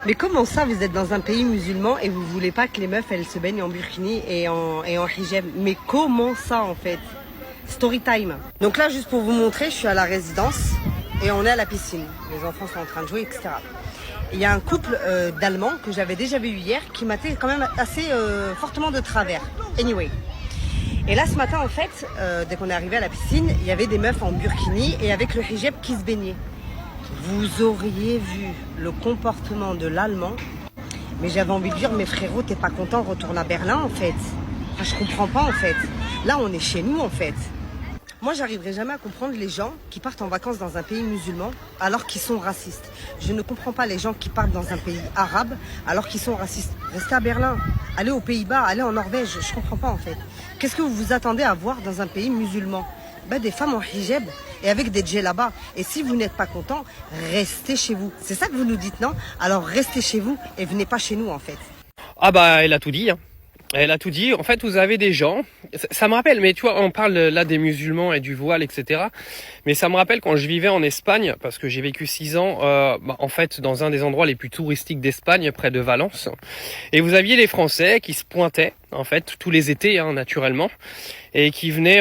Mais comment ça, vous êtes dans un pays musulman et vous voulez pas que les meufs, elles se baignent en burkini et en hijab? Mais comment ça, en fait? Story time. Donc là, juste pour vous montrer, je suis à la résidence et on est à la piscine. Les enfants sont en train de jouer, etc. Il y a un couple d'Allemands que j'avais déjà vu hier qui m'attait quand même assez fortement de travers. Anyway. Et là, ce matin, en fait, dès qu'on est arrivé à la piscine, il y avait des meufs en burkini et avec le hijab qui se baignaient. Vous auriez vu le comportement de l'Allemand, mais j'avais envie de dire, mais frérot, t'es pas content, retourne à Berlin en fait. Enfin, je comprends pas en fait. Là, on est chez nous en fait. Moi, j'arriverai jamais à comprendre les gens qui partent en vacances dans un pays musulman alors qu'ils sont racistes. Je ne comprends pas les gens qui partent dans un pays arabe alors qu'ils sont racistes. Restez à Berlin, allez aux Pays-Bas, allez en Norvège, je comprends pas en fait. Qu'est-ce que vous vous attendez à voir dans un pays musulman? Des femmes en hijab et avec des djellabas. Et si vous n'êtes pas content, restez chez vous. C'est ça que vous nous dites, non? Alors restez chez vous et venez pas chez nous en fait. Ah bah elle a tout dit, hein. Elle a tout dit. En fait, vous avez des gens, ça me rappelle, mais tu vois, on parle là des musulmans et du voile, etc. Mais ça me rappelle quand je vivais en Espagne, parce que j'ai vécu 6 ans, en fait, dans un des endroits les plus touristiques d'Espagne, près de Valence. Et vous aviez les Français qui se pointaient, en fait, tous les étés, hein, naturellement, et qui venaient,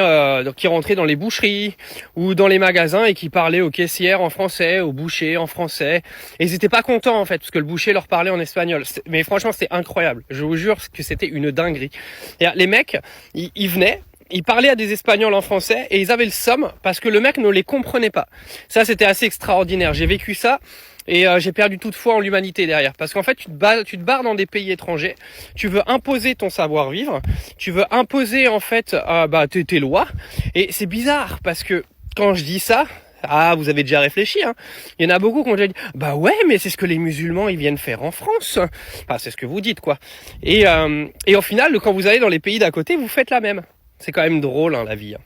qui rentraient dans les boucheries ou dans les magasins et qui parlaient aux caissières en français, aux bouchers en français. Et ils étaient pas contents, en fait, parce que le boucher leur parlait en espagnol. Mais franchement, c'était incroyable. Je vous jure que c'était une dinguerie. Et les mecs, ils venaient, ils parlaient à des Espagnols en français et ils avaient le somme parce que le mec ne les comprenait pas. Ça, c'était assez extraordinaire. J'ai vécu ça. Et j'ai perdu toute foi en l'humanité derrière. Parce qu'en fait, tu te barres dans des pays étrangers, tu veux imposer ton savoir-vivre, tu veux imposer en fait tes lois. Et c'est bizarre parce que quand je dis ça, vous avez déjà réfléchi, hein. Il y en a beaucoup qui ont déjà dit, bah ouais, mais c'est ce que les musulmans ils viennent faire en France. Enfin, c'est ce que vous dites, quoi. Et au final, quand vous allez dans les pays d'à côté, vous faites la même. C'est quand même drôle, hein, la vie. Hein.